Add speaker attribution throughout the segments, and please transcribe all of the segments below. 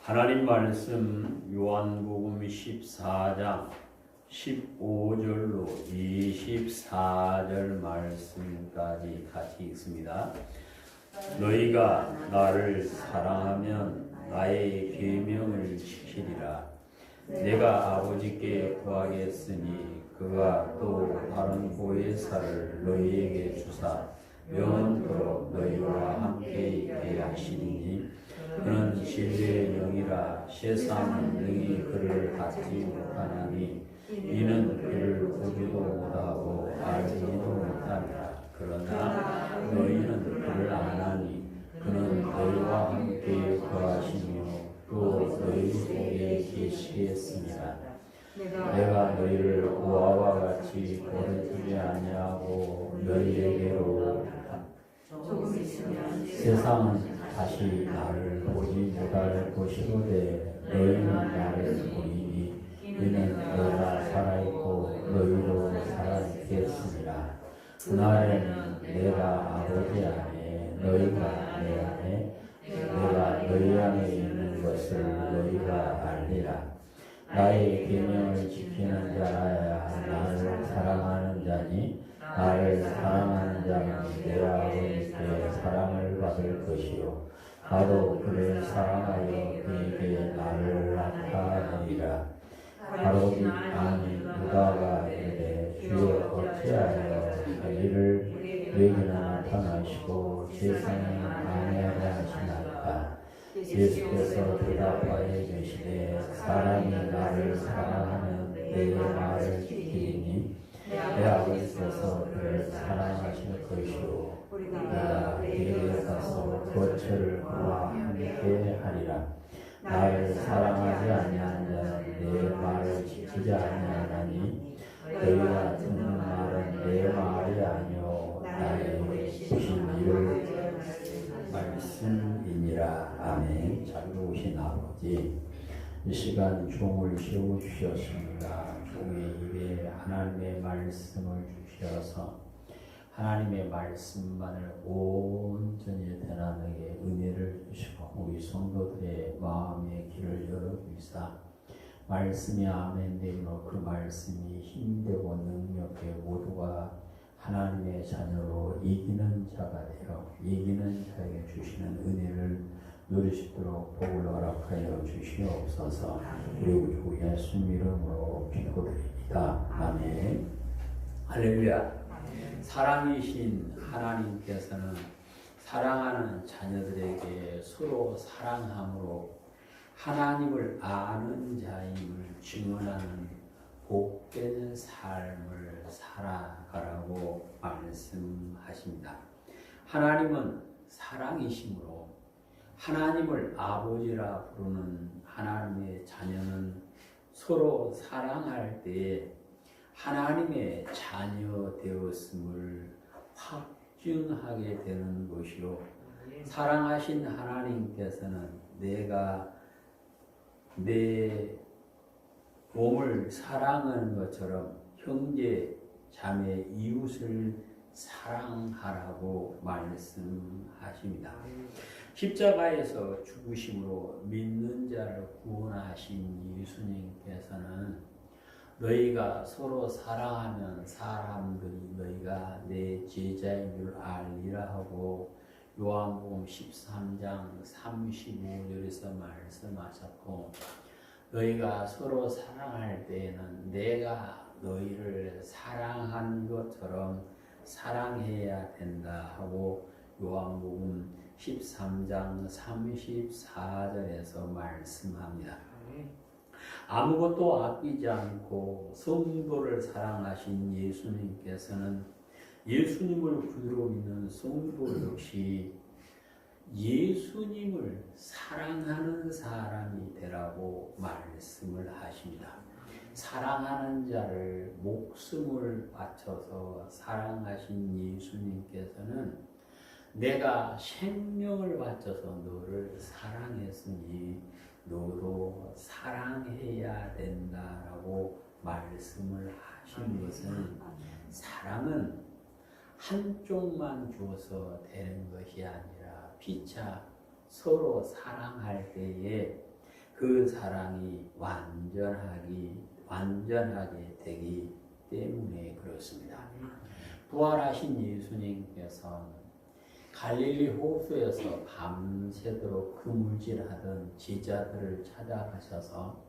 Speaker 1: 하나님 말씀 요한복음 14장 15절로 24절 말씀까지 같이 읽습니다. 너희가 나를 사랑하면 나의 계명을 지키리라. 내가 아버지께 구하겠으니 그가 또 다른 보혜사를 너희에게 주사 영원토록 너희와 함께 있게 하시리니 그는 진리의 영이라. 세상은 능히 그를 받지 못하나니 이는 그를 보지도 못하고 알지도 못하니라. 그러나 너희는 그를 아나니 그는 너희와 함께 거하시며 또 너희 속에 계시겠습니다. 내가 너희를 고아와 같이 버리지 아니하고 너희에게로
Speaker 2: 조금 있으면
Speaker 1: 세상은 다시 나를 보지 못할 것이로되 너희는 나를 보리니 이는 내가 살아있고 너희도 살아있겠습니다. 그날에는 내가 아버지 안에 너희가 내 안에 내가 너희 안에 있는 것을 너희가 알리라. 나의 계명을 지키는 자라야 나를 사랑하는 자니 나를 사랑하는 자는 내 아버지께 사랑을 받을 것이요 나도 그를 사랑하여 그에게 나를 나타내리라. 바로디 아니 유다가 이르되 주여 어찌하여 자기를 우리에게나 나타나시고 세상에 아니하게 하시나이까. 예수께서 대답하여 이르시되 사람이 나를 사랑하면 내 말을 지키니 내 아버지께서 그를 사랑하실 것이요 내가 그에게 가서 거처를 그와 함께 하리라. 나를 사랑하지 아니하는 자는 내 말을 지키지 아니하나니 너희가 듣는 말은 내 말이 아니요 나의 주신 이를 말씀이니라. 아멘. 자비로우신 아버지, 이 시간 종을 세워주셨습니다. 종의 입에 하나님의 말씀을 주셔서 하나님의 말씀만을 온전히 대나에게 은혜를 주시고 우리 성도들의 마음의 길을 열어주시사 말씀이 아멘 되므로 그 말씀이 힘되고 능력에 모두가 하나님의 자녀로 이기는 자가 되어 이기는 자에게 주시는 은혜를 누리시도록 복을 허락하여 주시옵소서. 우리 주 예수님 이름으로 기도드립니다. 아멘. 할렐루야. 사랑이신 하나님께서는 사랑하는 자녀들에게 서로 사랑함으로 하나님을 아는 자임을 증언하는 복된 삶을 살아가라고 말씀하십니다. 하나님은 사랑이시므로 하나님을 아버지라 부르는 하나님의 자녀는 서로 사랑할 때에 하나님의 자녀 되었음을 확증하게 되는 것이요. 사랑하신 하나님께서는 내가 내 몸을 사랑하는 것처럼 형제, 자매, 이웃을 사랑하라고 말씀하십니다. 십자가에서 죽으심으로 믿는 자를 구원하신 예수님께서는 너희가 서로 사랑하면 사람들이 너희가 내 제자인 줄 알리라 하고 요한복음 13장 35절에서 말씀하셨고 너희가 서로 사랑할 때에는 내가 너희를 사랑한 것처럼 사랑해야 된다 하고 요한복음 13장 34절에서 말씀합니다. 아무것도 아끼지 않고 성도를 사랑하신 예수님께서는 예수님을 구주로 믿는 성도 역시 예수님을 사랑하는 사람이 되라고 말씀을 하십니다. 사랑하는 자를 목숨을 바쳐서 사랑하신 예수님께서는 내가 생명을 바쳐서 너를 사랑했으니 너도 사랑해야 된다라고 말씀을 하신 것은 사랑은 한쪽만 주어서 되는 것이 아니라 피차 서로 사랑할 때에 그 사랑이 완전하게 되기 때문에 그렇습니다. 부활하신 예수님께서는 갈릴리 호수에서 밤새도록 그물질하던 제자들을 찾아가셔서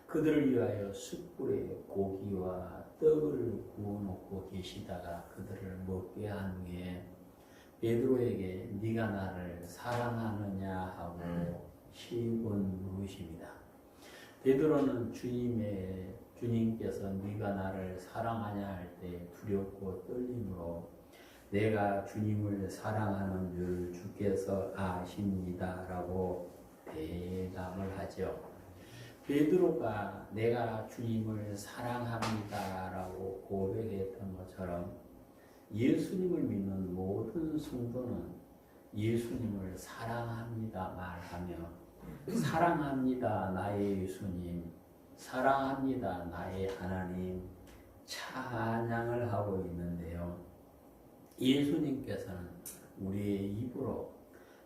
Speaker 1: 그들을 위하여 숯불에 고기와 떡을 구워놓고 계시다가 그들을 먹게 한 후에 베드로에게 네가 나를 사랑하느냐 하고 시군 물으십니다. 베드로는 주님께서 네가 나를 사랑하냐 할 때 두렵고 떨림으로 내가 주님을 사랑하는 줄 주께서 아십니다 라고 대답을 하죠. 베드로가 내가 주님을 사랑합니다 라고 고백했던 것처럼 예수님을 믿는 모든 성도는 예수님을 사랑합니다 말하며 사랑합니다 나의 예수님, 사랑합니다 나의 하나님 찬양을 하고 있는데요. 예수님께서는 우리의 입으로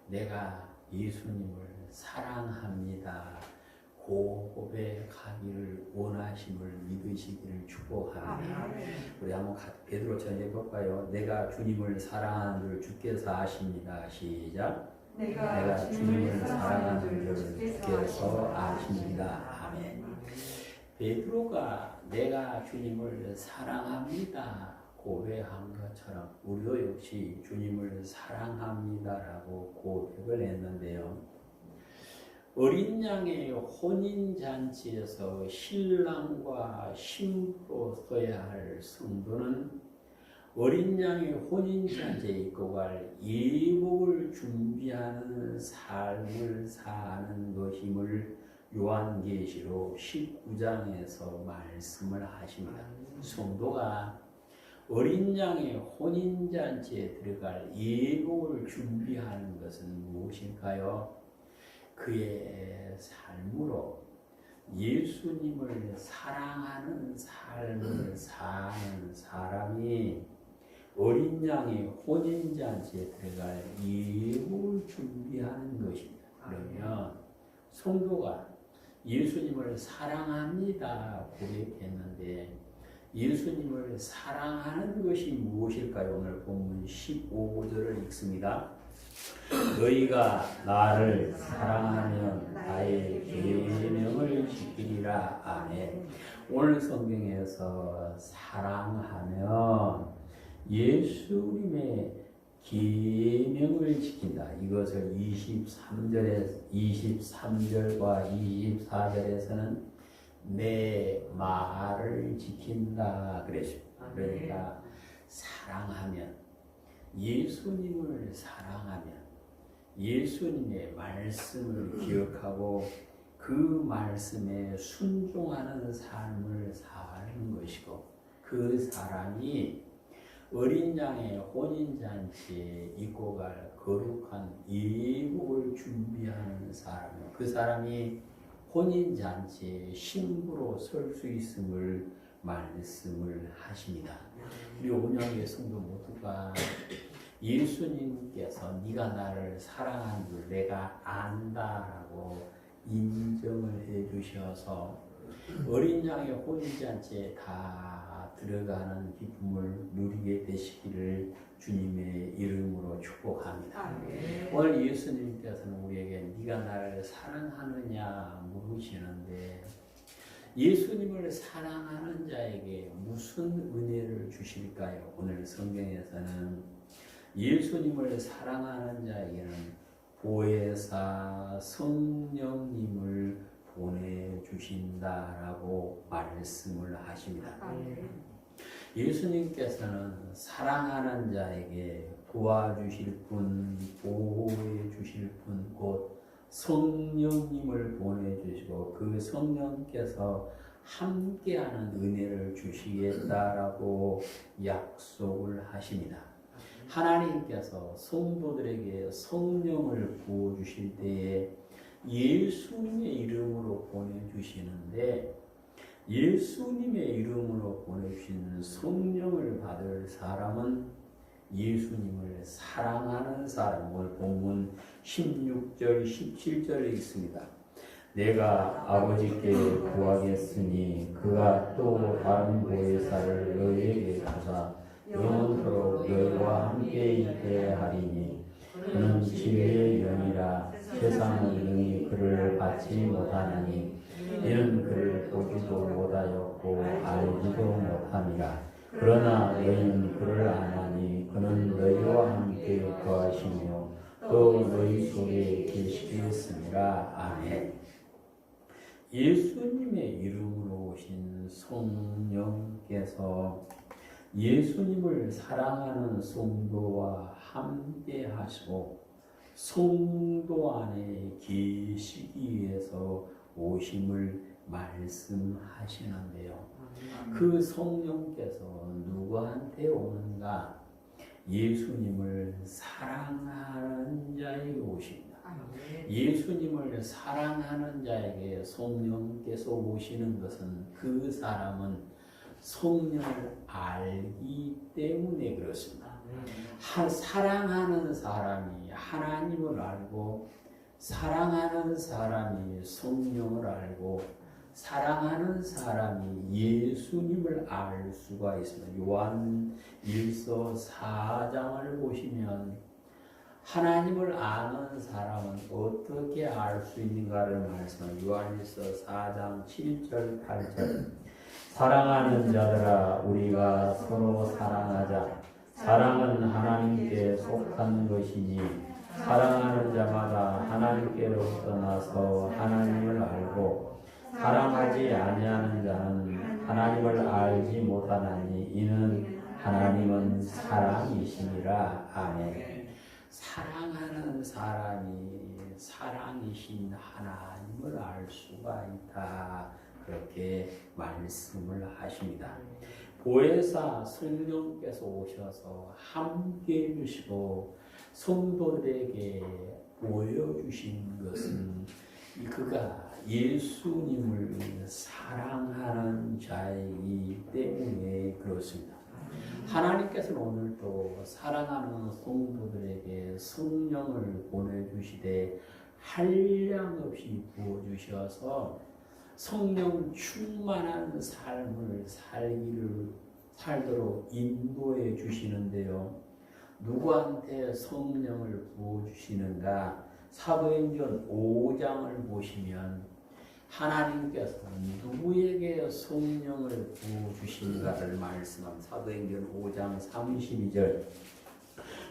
Speaker 1: 내가 예수님을 사랑합니다 고백하기를 원하심을 믿으시기를 축복합니다. 우리 한번 베드로처럼 해볼까요? 내가 주님을 사랑하는 줄 주께서 아십니다. 시작. 내가 주님을 사랑하는 줄 주께서 아십니다. 아멘. 베드로가 내가 주님을 사랑합니다 고백한 것처럼 우리도 역시 주님을 사랑합니다라고 고백을 했는데요. 어린 양의 혼인잔치에서 신랑과 신부로 서야 할 성도는 어린 양의 혼인잔치에 입고 갈 예복을 준비하는 삶을 사는 것임을 요한계시록 19장에서 말씀을 하십니다. 성도가 어린 양의 혼인잔치에 들어갈 예복을 준비하는 것은 무엇일까요? 그의 삶으로 예수님을 사랑하는 삶을 사는 사람이 어린 양의 혼인잔치에 들어갈 예복을 준비하는 것입니다. 그러면 성도가 예수님을 사랑합니다 고백했는데 예수님을 사랑하는 것이 무엇일까요? 오늘 본문 15절을 읽습니다. 너희가 나를 사랑하면 나의 계명을 지키리라. 아멘. 오늘 성경에서 사랑하면 예수님의 계명을 지킨다. 이것을 23절과 24절에서는 내 말을 지킨다 그랬습니다. 그러니까 사랑하면 예수님을 사랑하면 예수님의 말씀을 기억하고 그 말씀에 순종하는 삶을 사는 것이고 그 사람이 어린 양의 혼인잔치에 입고 갈 거룩한 예복을 준비하는 사람이요. 그 사람이 혼인잔치에 신부로 설 수 있음을 말씀을 하십니다. 우리 온영의 성도 모두가 예수님께서 네가 나를 사랑한 줄 내가 안다라고 인정을 해주셔서 어린 양의 혼인잔치에 다 들어가는 기쁨을 누리게 되시기를 주님의 이름으로 축복합니다. 오늘 예수님께서는 우리에게 네가 나를 사랑하느냐 물으시는데 예수님을 사랑하는 자에게 무슨 은혜를 주실까요? 오늘 성경에서는 예수님을 사랑하는 자에게는 보혜사 성령님을 보내주신다라고 말씀을 하십니다. 예수님께서는 사랑하는 자에게 도와주실 분, 보호해 주실 분, 곧 성령님을 보내주시고 그 성령께서 함께하는 은혜를 주시겠다라고 약속을 하십니다. 하나님께서 성도들에게 성령을 부어주실 때에 예수님의 이름으로 보내주시는데 예수님의 이름으로 보내주신 성령을 받을 사람은 예수님을 사랑하는 사람. 오늘 본문 16절 17절에 있습니다. 내가 아버지께 구하겠으니 그가 또 다른 보혜사를 너희에게 주사 영원토록 너희와 함께 있게 하리니 그는 지혜의 영이라 세상은 능히 그를 받지 못하나니 이는 그를 보지도 못하였고 알지도 못함이라. 그러나 너희는 그를 아나니 그는 너희와 함께 거하시며 또 너희 속에 계시겠습니다. 아멘. 예수님의 이름으로 오신 성령께서 예수님을 사랑하는 성도와 함께 하시고 성도 안에 계시기 위해서 오심을 말씀하시는데요. 그 성령께서 누구한테 오는가? 예수님을 사랑하는 자에게 오십니다. 예수님을 사랑하는 자에게 성령께서 오시는 것은 그 사람은 성령을 알기 때문에 그렇습니다. 사랑하는 사람이 하나님을 알고 사랑하는 사람이 성령을 알고 사랑하는 사람이 예수님을 알 수가 있습니다. 요한 1서 4장을 보시면 하나님을 아는 사람은 어떻게 알 수 있는가를 말씀합니다. 요한 1서 4장 7절 8절 사랑하는 자들아 우리가 서로 사랑하자. 사랑은 하나님께 속한 것이니 사랑하는 자마다 하나님께로부터 나서 하나님을 알고 사랑하지 아니하는 자는 하나님을 알지 못하나니 이는 하나님은 사랑이시니라. 아멘. 사랑하는 사람이 사랑이신 하나님을 알 수가 있다. 그렇게 말씀을 하십니다. 보혜사 성령께서 오셔서 함께 해주시고 성도들에게 보여주신 것은 그가 예수님을 사랑하는 자이기 때문에 그렇습니다. 하나님께서는 오늘도 사랑하는 성도들에게 성령을 보내주시되 한량없이 부어주셔서 성령 충만한 삶을 살도록 인도해 주시는데요. 누구한테 성령을 부어주시는가? 사도행전 5장을 보시면 하나님께서 누구에게 성령을 부어주시는가를 말씀합니다. 사도행전 5장 32절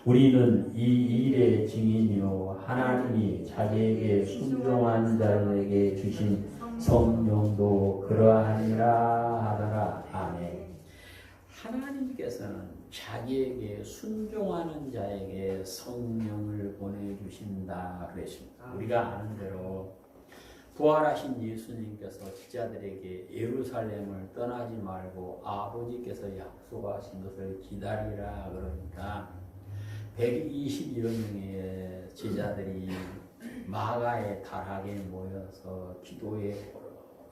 Speaker 1: 우리는 이 일의 증인이요 하나님이 자기에게 순종한 자들에게 주신 성령도 그러하니라 하더라. 아멘. 하나님께서는 자기에게 순종하는 자에게 성령을 보내주신다 그랬습니다. 우리가 아는 대로 부활하신 예수님께서 제자들에게 예루살렘을 떠나지 말고 아버지께서 약속하신 것을 기다리라 그러니까 120여 명의 제자들이 마가의 다락에 모여서 기도에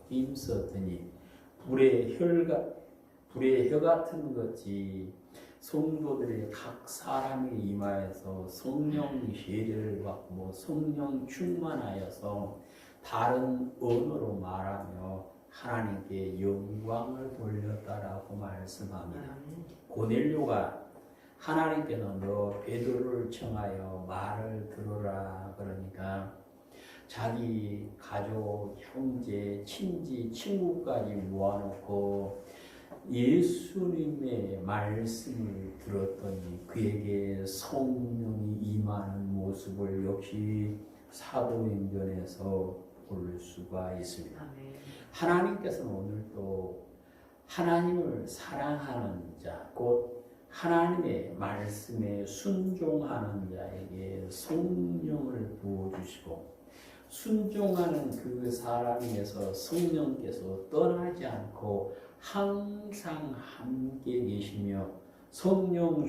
Speaker 1: 힘썼더니 불의 혀 같은 것이 성도들의 각 사람의 이마에서 성령 세례를 받고 성령 충만하여서 다른 언어로 말하며 하나님께 영광을 돌렸다라고 말씀합니다. 고넬료가 하나님께서 너 베드로를 청하여 말을 들으라 그러니까 자기 가족, 형제, 친지, 친구까지 모아놓고 예수님의 말씀을 들었더니 그에게 성령이 임하는 모습을 역시 사도행전에서 볼 수가 있습니다. 하나님께서는 오늘도 하나님을 사랑하는 자, 곧 하나님의 말씀에 순종하는 자에게 성령을 부어주시고 순종하는 그 사람에서 성령께서 떠나지 않고 항상 함께 계시며 성령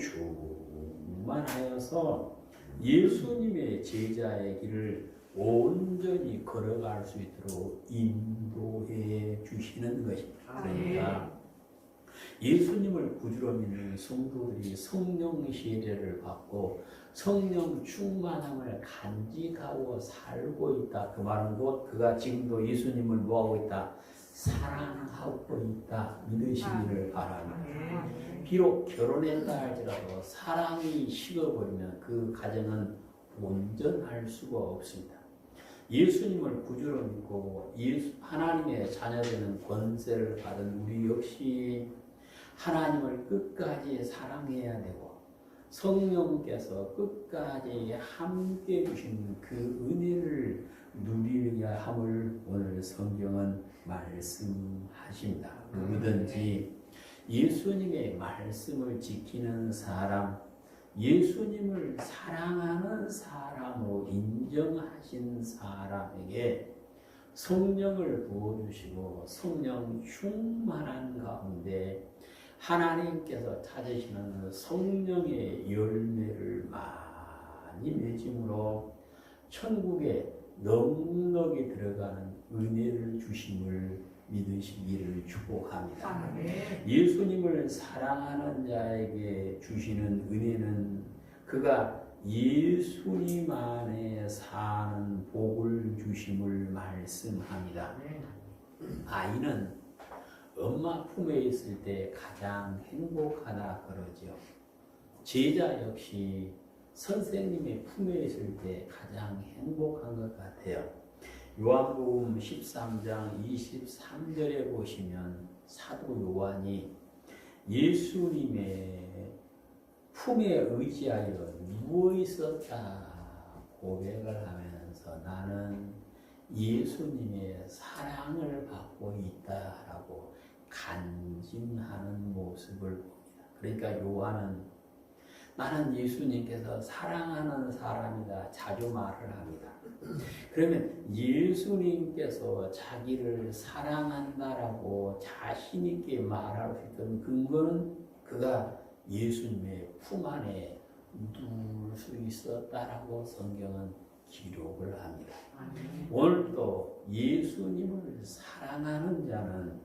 Speaker 1: 충만하여서 예수님의 제자의 길을 온전히 걸어갈 수 있도록 인도해 주시는 것입니다. 그러니까 예수님을 구주로 믿는 성도들이 성령 세례를 받고 성령 충만함을 간직하고 살고 있다. 그 말은 곧 그가 지금도 예수님을 뭐하고 있다? 사랑하고 있다. 믿으시기를 바랍니다. 비록 결혼했다 할지라도 사랑이 식어버리면 그 가정은 온전할 수가 없습니다. 예수님을 구주로 믿고 하나님의 자녀되는 권세를 받은 우리 역시 하나님을 끝까지 사랑해야 되고 성령께서 끝까지 함께 주시는 그 은혜를 누리려야 함을 오늘 성경은 말씀하십니다. 누구든지 예수님의 말씀을 지키는 사람, 예수님을 사랑하는 사람으로 인정하신 사람에게 성령을 부어주시고 성령 충만한 가운데 하나님께서 찾으시는 성령의 열매를 많이 맺음으로 천국에 넉넉히 들어가는 은혜를 주심을 믿으시기를 축복합니다. 예수님을 사랑하는 자에게 주시는 은혜는 그가 예수님 안에 사는 복을 주심을 말씀합니다. 아이는 엄마 품에 있을 때 가장 행복하다 그러죠. 제자 역시 선생님의 품에 있을 때 가장 행복한 것 같아요. 요한복음 13장 23절에 보시면 사도 요한이 예수님의 품에 의지하여 누워 있었다 고백을 하면서 나는 예수님의 사랑을 받고 있다라고 간증하는 모습을 봅니다. 그러니까 요한은 나는 예수님께서 사랑하는 사람이다 자주 말을 합니다. 그러면 예수님께서 자기를 사랑한다라고 자신 있게 말할 수 있던 근거는 그가 예수님의 품 안에 누울 수 있었다라고 성경은 기록을 합니다. 오늘도 예수님을 사랑하는 자는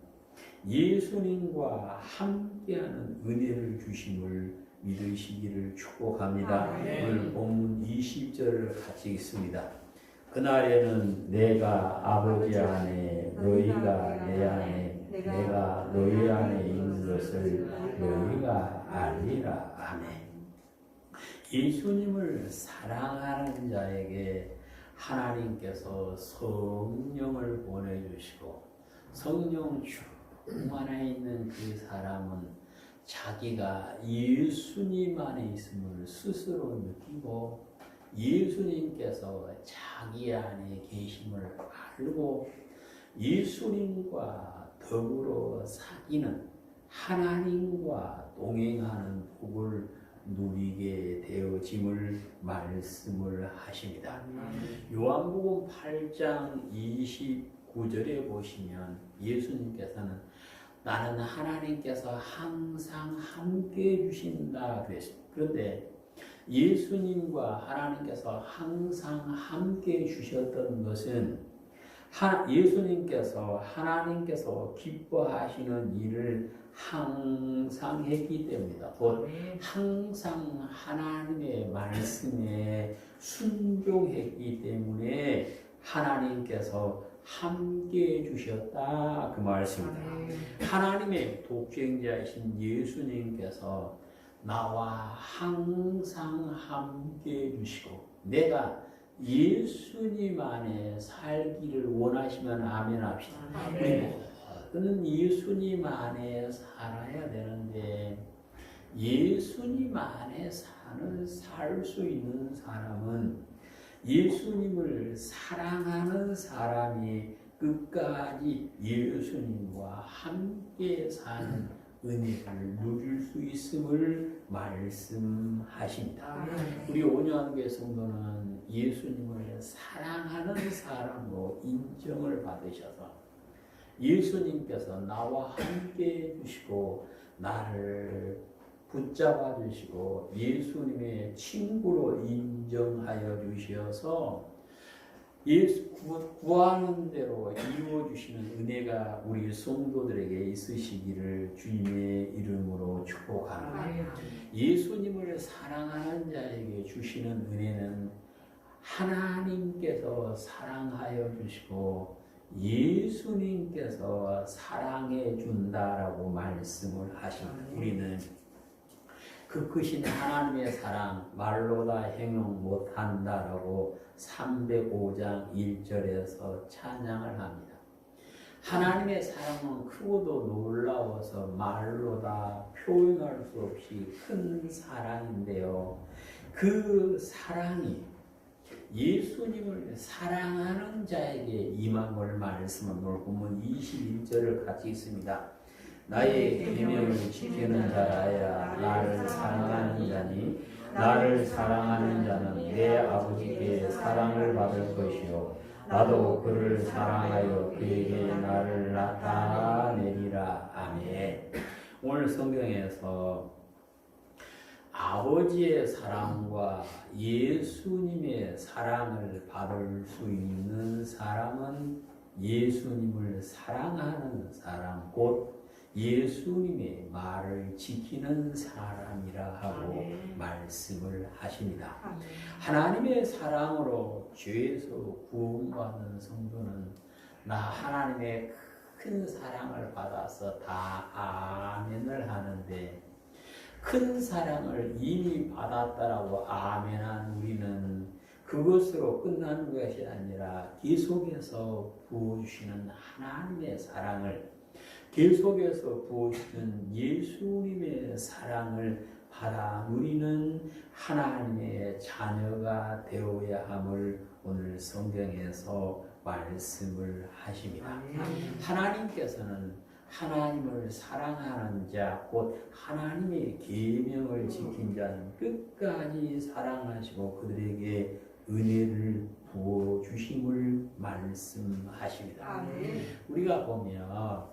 Speaker 1: 예수님과 함께하는 은혜를 주심을 믿으시기를 축복합니다. 오늘 본문 20절을 같이 읽습니다. 그날에는 내가 아버지 안에 너희가 내 안에 내가 너희 안에 있는 것을 너희가 알리라. 아멘. 예수님을 사랑하는 자에게 하나님께서 성령을 보내주시고 성령 충만해 있는 그 사람은 자기가 예수님 안에 있음을 스스로 느끼고 예수님께서 자기 안에 계심을 알고 예수님과 더불어 사귀는 하나님과 동행하는 복을 누리게 되어짐을 말씀을 하십니다. 요한복음 8장 29절에 보시면 예수님께서는 나는 하나님께서 항상 함께 해주신다 그랬습니다. 그런데 예수님과 하나님께서 항상 함께 해주셨던 것은 예수님께서 하나님께서 기뻐하시는 일을 항상 했기 때문이다. 곧 항상 하나님의 말씀에 순종했기 때문에 하나님께서 함께 해주셨다 그 말씀입니다. 하나님의 독생자이신 예수님께서 나와 항상 함께 해주시고 내가 예수님 안에 살기를 원하시면 아멘 합시다. 우리 모두는 예수님 안에 살아야 되는데 예수님 안에 살 수 있는 사람은 예수님을 사랑하는 사람이 끝까지 예수님과 함께 사는 은혜를 누릴 수 있음을 말씀하십니다. 우리 온유한교회 성도는 예수님을 사랑하는 사람으로 인정을 받으셔서 예수님께서 나와 함께 해주시고 나를 붙잡아 주시고 예수님의 친구로 인정하여 주셔서 구하는 대로 이루어주시는 은혜가 우리 성도들에게 있으시기를 주님의 이름으로 축복합니다. 예수님을 사랑하는 자에게 주시는 은혜는 하나님께서 사랑하여 주시고 예수님께서 사랑해 준다라고 말씀을 하십니다. 우리는 그 크신 하나님의 사랑 말로 다 형용 못한다라고 305장 1절에서 찬양을 합니다. 하나님의 사랑은 크고도 놀라워서 말로 다 표현할 수 없이 큰 사랑인데요. 그 사랑이 예수님을 사랑하는 자에게 임한 걸 말씀을 오늘 본문 21절을 같이 있습니다. 나의 계명을 지키는 자라야 나를 사랑하는 자니 나를 사랑하는 자는 내 아버지께 사랑을 받을 것이요 나도 그를 사랑하여 그에게 나를 나타내리라. 아멘. 오늘 성경에서 아버지의 사랑과 예수님의 사랑을 받을 수 있는 사람은 예수님을 사랑하는 사람, 곧 예수님의 말을 지키는 사람이라 하고 말씀을 하십니다. 하나님의 사랑으로 죄에서 구원받는 성도는 나 하나님의 큰 사랑을 받아서 다 아멘을 하는데 큰 사랑을 이미 받았다라고 아멘한 우리는 그것으로 끝나는 것이 아니라 계속해서 부어주시는 하나님의 사랑을 계속해서 부어주시는 예수님의 사랑을 받아 누리는 하나님의 자녀가 되어야 함을 오늘 성경에서 말씀을 하십니다. 하나님께서는 하나님을 사랑하는 자, 곧 하나님의 계명을 지킨 자는 끝까지 사랑하시고 그들에게 은혜를 부어주심을 말씀하십니다. 우리가 보면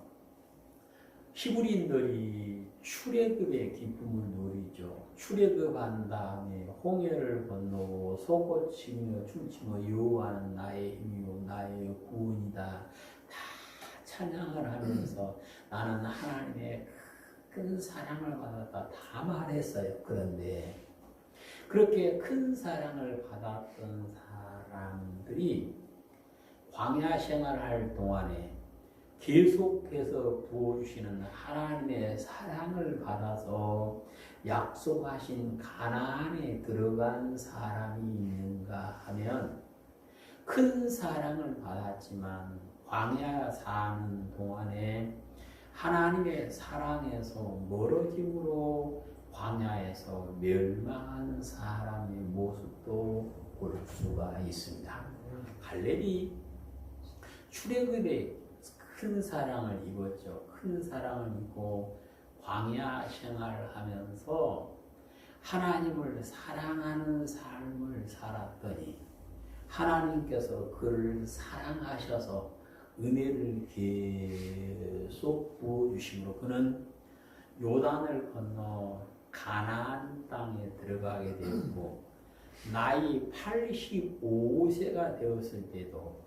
Speaker 1: 히브리인들이 출애굽의 기쁨을 누리죠. 출애굽한 다음에 홍해를 건너고 솟구치며 춤추며 여호와는 나의 힘이요 나의 구원이다. 다 찬양을 하면서 나는 하나님의 큰 사랑을 받았다 다 말했어요. 그런데 그렇게 큰 사랑을 받았던 사람들이 광야 생활할 동안에 계속해서 부어주시는 하나님의 사랑을 받아서 약속하신 가나안에 들어간 사람이 있는가 하면 큰 사랑을 받았지만 광야 사는 동안에 하나님의 사랑에서 멀어짐으로 광야에서 멸망한 사람의 모습도 볼 수가 있습니다. 갈렙이 출애굽에 큰 사랑을 입었죠. 큰 사랑을 입고 광야 생활을 하면서 하나님을 사랑하는 삶을 살았더니 하나님께서 그를 사랑하셔서 은혜를 계속 부어주심으로 그는 요단을 건너 가나안 땅에 들어가게 되었고 나이 85세가 되었을 때도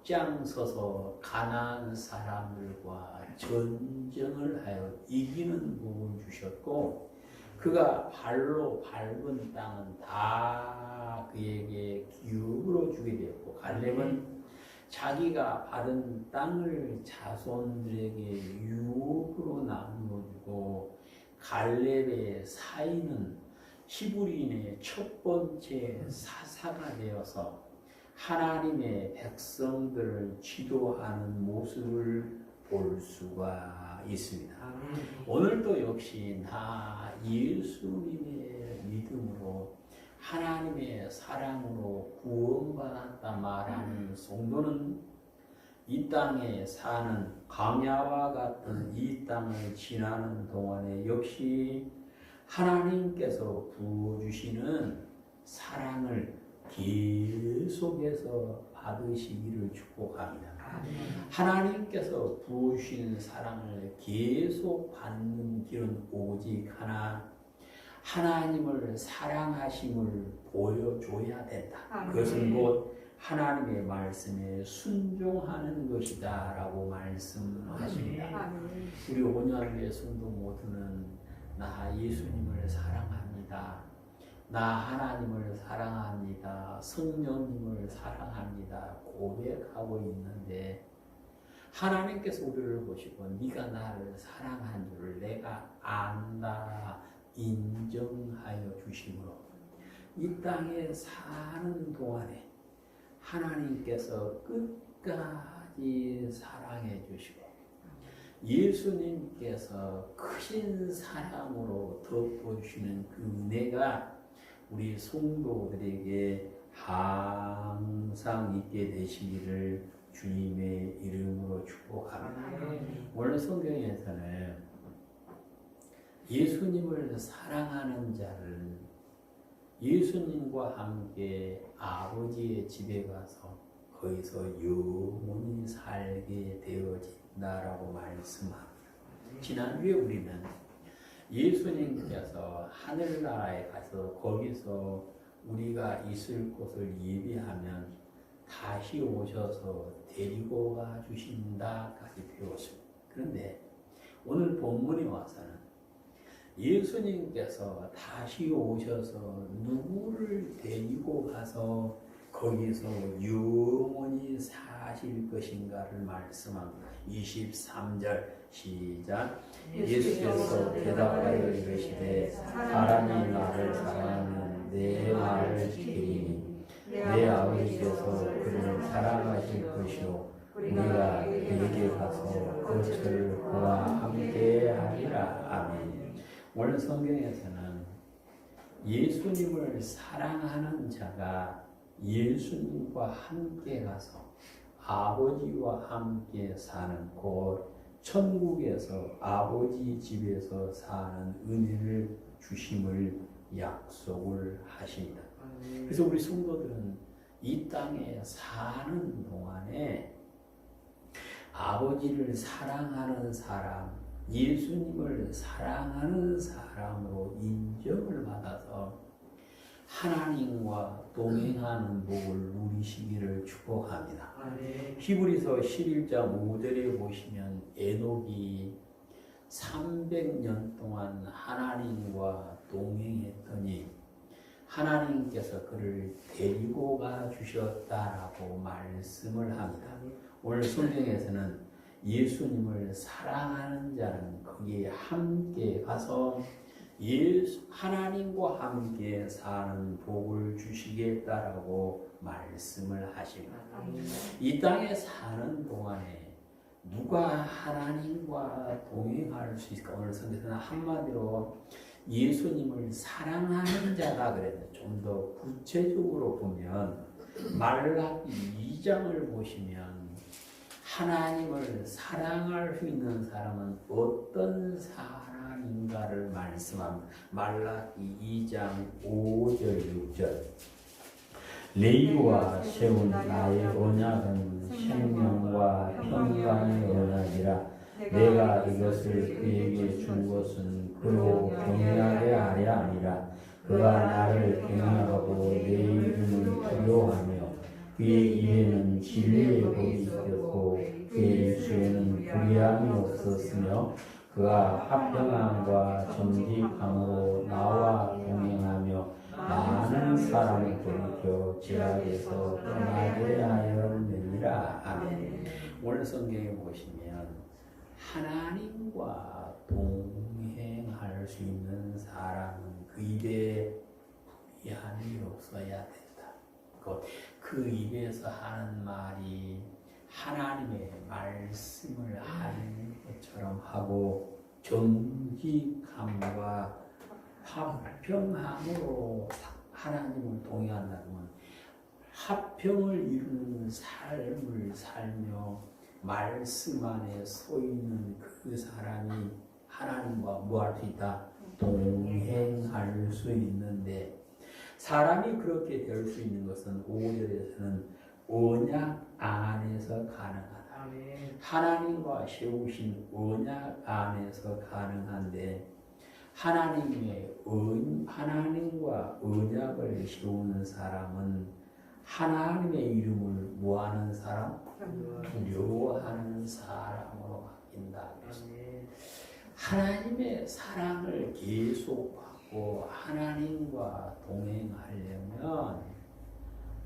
Speaker 1: 앞장서서 가나안 사람들과 전쟁을 하여 이기는 복을 주셨고 그가 발로 밟은 땅은 다 그에게 기업으로 주게 되었고 갈렙은 자기가 받은 땅을 자손들에게 유업으로 나누어주고 갈렙의 사위는 히브리인의 첫 번째 사사가 되어서 하나님의 백성들을 지도하는 모습을 볼 수가 있습니다. 오늘도 역시 나 예수님의 믿음으로 하나님의 사랑으로 구원받았다 말하는 성도는 이 땅에 사는 광야와 같은 이 땅을 지나는 동안에 역시 하나님께서 부어주시는 사랑을 계속해서 받으시기를 축복합니다. 하나님께서 부어주신 사랑을 계속 받는 길은 오직 하나, 하나님을 사랑하심을 보여줘야 된다. 그것은 곧 하나님의 말씀에 순종하는 것이다 라고 말씀하십니다. 우리 온유한교회 성도 모두는 나 예수님을 사랑합니다. 나 하나님을 사랑합니다. 성령님을 사랑합니다. 고백하고 있는데 하나님께서 우리를 보시고 네가 나를 사랑한 줄을 내가 안다 인정하여 주심으로 이 땅에 사는 동안에 하나님께서 끝까지 사랑해 주시고 예수님께서 크신 사랑으로 덮어주시는 그 은혜가 우리 성도들에게 항상 있게 되시기를 주님의 이름으로 축복합니다. 오늘 성경에서는 예수님을 사랑하는 자를 예수님과 함께 아버지의 집에 가서 거기서 영원히 살게 되어진다라고 말씀합니다. 지난주에 우리는 예수님께서 하늘나라에 가서 거기서 우리가 있을 곳을 예비하면 다시 오셔서 데리고 가 주신다까지 배웠습니다. 그런데 오늘 본문에 와서는 예수님께서 다시 오셔서 누구를 데리고 가서 거기서 영원히 사실 것인가를 말씀합니다. 23절 시작. 예수께서 대답하여 이르시되 사람이 나를 사랑하면 내 말을 지키리니 내 아버지께서 그를 사랑하실 것이요 우리가 그에게 가서 그것을 그와 함께 하리라. 아멘. 오늘 성경에서는 예수님을 사랑하는 자가 예수님과 함께 가서 아버지와 함께 사는 곳 천국에서 아버지 집에서 사는 은혜를 주심을 약속을 하십니다. 그래서 우리 성도들은 이 땅에 사는 동안에 아버지를 사랑하는 사람, 예수님을 사랑하는 사람으로 인정을 받아서 하나님과 동행하는 복을 누리시기를 축복합니다. 히브리서 11장 5절에 보시면 에녹이 300년 동안 하나님과 동행했더니 하나님께서 그를 데리고 가 주셨다라고 말씀을 합니다. 오늘 성경에서는 예수님을 사랑하는 자는 거기에 함께 가서 하나님과 함께 사는 복을 주시겠다라고 말씀을 하십니다. 이 땅에 사는 동안에 누가 하나님과 동행할 수 있을까? 오늘 성경에서는 한마디로 예수님을 사랑하는 자가 그랬는데 좀 더 구체적으로 보면 말라기 2장을 보시면 하나님을 사랑할 수 있는 사람은 어떤 사람인가를 말씀합니다. 말라기 2장 5절 6절 레위와 세운 나의 언약은 생명과 평강의 언약이라 내가 이것을 그에게 준 것은 그로 경외하게 하려 함이라 그가 나를 경외하고 내 이름을 두려워하며 그의 입에는 진리의 복이 있었고 그의 입술에는 불의함이 없었으며 그가 합평함과 정직함으로 나와 동행하며 많은 사람을 돌이켜 죄악에서 떠나게 하였느니라. 아멘. 오늘 성경에 보시면 하나님과 동행할 수 있는 사람은 그 입에 불의함이 없어야 된다. 그 입에서 하는 말이 하나님의 말씀을 하는 것처럼 하고 정직함과 합평함으로 하나님을 동의한다면 합평을 이루는 삶을 살며 말씀 안에 서 있는 그 사람이 하나님과 뭐 할 수 있다? 동행할 수 있는데 사람이 그렇게 될 수 있는 것은 5절에서는 언약 안에서 가능하다. 하나님과 세우신 언약 안에서 가능한데 하나님과 언약을 세우는 사람은 하나님의 이름을 뭐하는 사람? 두려워하는 사람으로 바뀐다.
Speaker 2: 아멘.
Speaker 1: 하나님의 사랑을 계속 받고 하나님과 동행하려면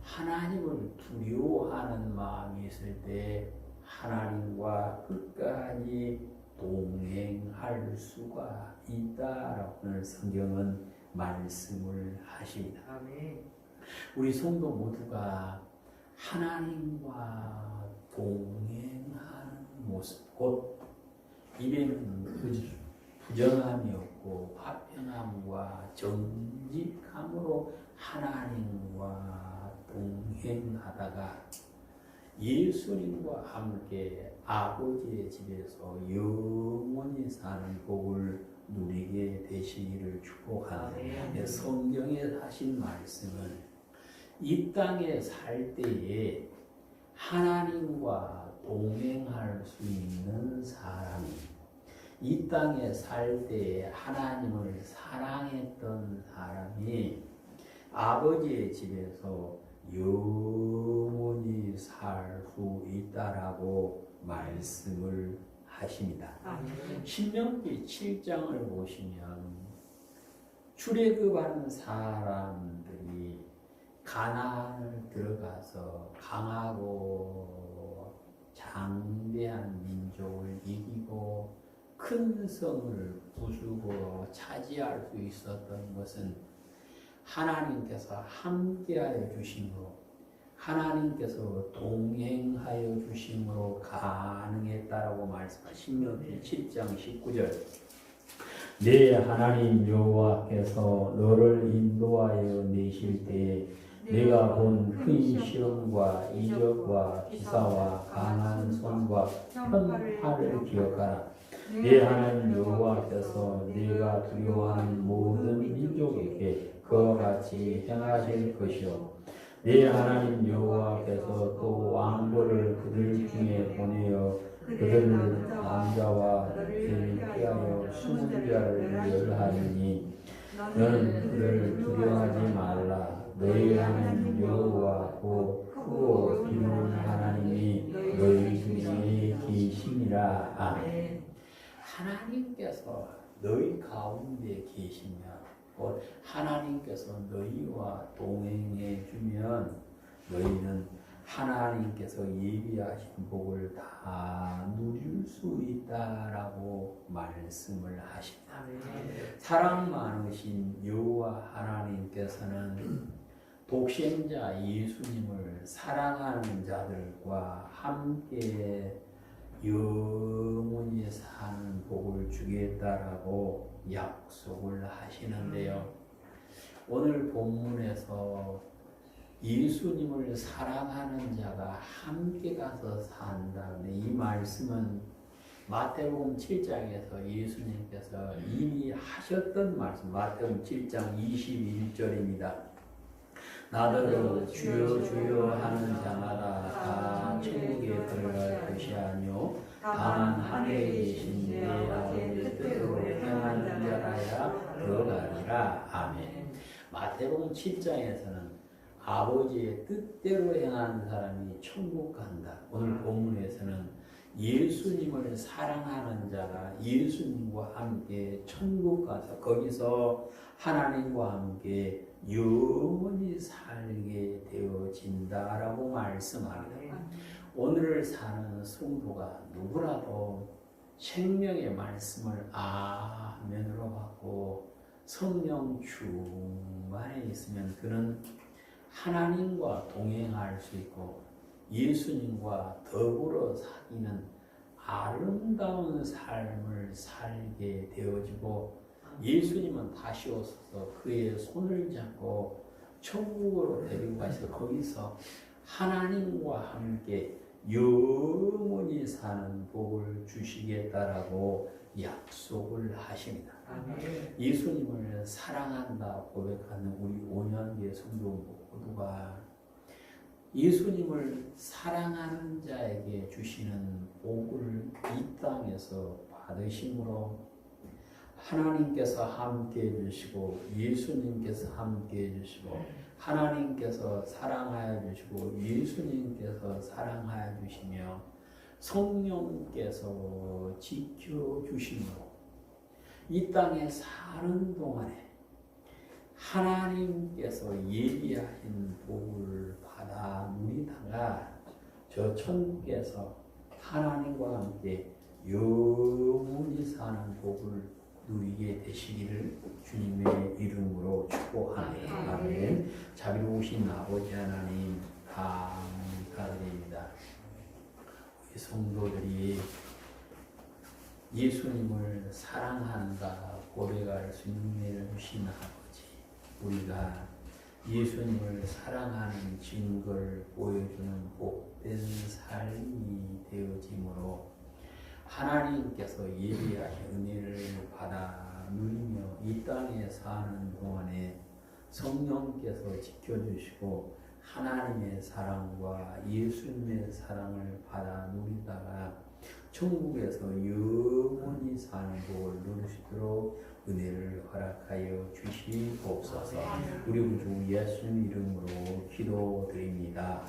Speaker 1: 하나님을 두려워하는 마음이 있을 때 하나님과 끝까지 동행할 수가 있다라고 오늘 성경은 말씀을 하십니다.
Speaker 2: 아멘.
Speaker 1: 우리 성도 모두가 하나님과 동행하는 모습, 곧 입에는 부정함이 없고 화평함과 정직함으로 하나님과 동행하다가 예수님과 함께 아버지의 집에서 영원히 사는 복을 누리게 되시기를 축복하는 성경에 하신 말씀은 이 땅에 살 때에 하나님과 동행할 수 있는 사람이 이 땅에 살 때에 하나님을 사랑했던 사람이 아버지의 집에서 영원히 살 수 있다라고 말씀을 하십니다.
Speaker 2: 아멘.
Speaker 1: 신명기 7장을 보시면 출애굽하는 사람들이 가나안을 들어가서 강하고 장대한 민족을 이기고 큰 성을 부수고 차지할 수 있었던 것은 하나님께서 함께하여 주심으로 하나님께서 동행하여 주심으로 가능했다라고 말씀하신 신명기 7장 19절 내 하나님 여호와께서 너를 인도하여 내실 때에 내가 본 큰 시험과 이적과 기사와 강한 손과 편파를 기억하라. 내 하나님 여호와께서 네가 두려워하는 모든 민족에게 그와 같이 행하실 것이요 내 하나님 여호와께서 또 왕벌을 그들 중에 보내어 그들을 남자와 여자를 피하여 숨은 자를 멸하리니 너는 그들을 두려워하지 말라. 너희 하나님 여호와고 크고 기쁜 하나님이 너희 중에 계시니라. 아멘. 하나님께서 너희 가운데 계시면 곧 하나님께서 너희와 동행해 주면 너희는 하나님께서 예비하신 복을 다 누릴 수 있다라고 말씀을 하십니다. 사랑 많으신 여호와 하나님께서는 독생자 예수님을 사랑하는 자들과 함께 영원히 사는 복을 주겠다라고 약속을 하시는데요. 오늘 본문에서 예수님을 사랑하는 자가 함께 가서 산다는 이 말씀은 마태복음 7장에서 예수님께서 이미 하셨던 말씀, 마태복음 7장 21절입니다. 나더러 주여 주여 하는 자마다 다 천국에 들어갈 것이 아니요 다만 하늘에 계신 내 아버지의 뜻대로 행하는 자라야 들어가리라. 아멘. 마태복음 7장에서는 아버지의 뜻대로 행하는 사람이 천국 간다. 오늘 본문에서는 예수님을 사랑하는 자가 예수님과 함께 천국 가서 거기서 하나님과 함께 영원히 살게 되어진다라고 말씀합니다. 오늘을 사는 성도가 누구라도 생명의 말씀을 아멘으로 받고 성령 충만에 있으면 그는 하나님과 동행할 수 있고 예수님과 더불어 사귀는 아름다운 삶을 살게 되어지고 예수님은 다시 오셔서 그의 손을 잡고 천국으로 데리고 가셔서 거기서 하나님과 함께 영원히 사는 복을 주시겠다라고 약속을 하십니다. 예수님을 사랑한다 고백하는 우리 5년기의 성도 모두가 예수님을 사랑하는 자에게 주시는 복을 이 땅에서 받으심으로 하나님께서 함께 해주시고 예수님께서 함께 해주시고 하나님께서 사랑하여 주시고 예수님께서 사랑하여 주시며 성령께서 지켜주심으로 이 땅에 사는 동안에 하나님께서 예비하신 복을 받아 누리다가 저 천국에서 하나님과 함께 영원히 사는 복을 누리게 되시기를 주님의 이름으로 축복합니다. 아멘. 자비로우신 아버지 하나님 감사드립니다. 우리 성도들이 예수님을 사랑한다 고백할 수 있는 은혜를 주신 아버지, 우리가 예수님을 사랑하는 증거를 보여주는 복된 삶이 되어지므로 하나님께서 예비하신 은혜를 받아 누리며 이 땅에 사는 동안에 성령께서 지켜주시고 하나님의 사랑과 예수님의 사랑을 받아 누리다가 천국에서 영원히 사는 복을 누릴 수 있도록 은혜를 허락하여 주시옵소서. 우리 구주 예수님 이름으로 기도드립니다.